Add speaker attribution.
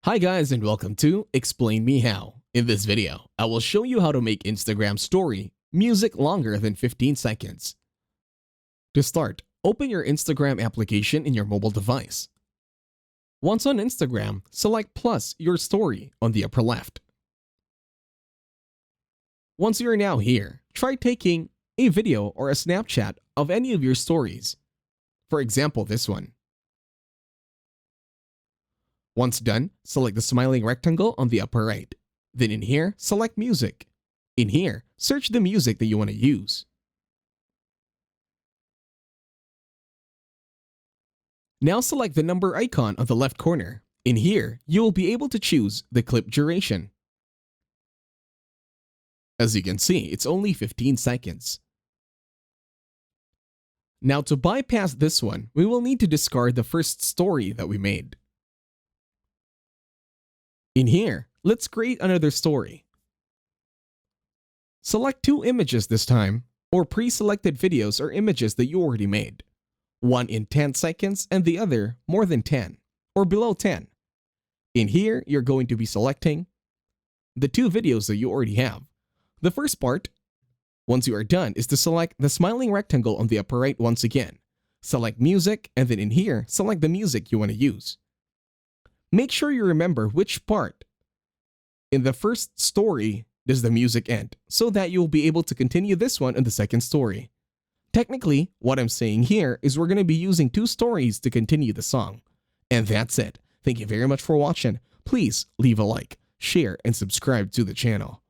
Speaker 1: Hi guys and welcome to Explain Me How. In this video, I will show you how to make Instagram story music longer than 15 seconds. To start, open your Instagram application in your mobile device. Once on Instagram, select plus your story on the upper left. Once you're now here, try taking a video or a snapshot of any of your stories. For example, this one. Once done, select the smiling rectangle on the upper right. Then in here, select music. In here, search the music that you want to use. Now select the number icon on the left corner. In here, you will be able to choose the clip duration. As you can see, it's only 15 seconds. Now to bypass this one, we will need to discard the first story that we made. In here, let's create another story. Select two images this time, or pre-selected videos or images that you already made. One in 10 seconds and the other more than 10, or below 10. In here, you're going to be selecting the two videos that you already have. The first part, once you are done, is to select the smiling rectangle on the upper right once again. Select music, and then in here, select the music you want to use. Make sure you remember which part in the first story does the music end, so that you'll be able to continue this one in the second story. Technically, what I'm saying here is we're going to be using two stories to continue the song. And that's it. Thank you very much for watching. Please leave a like, share, and subscribe to the channel.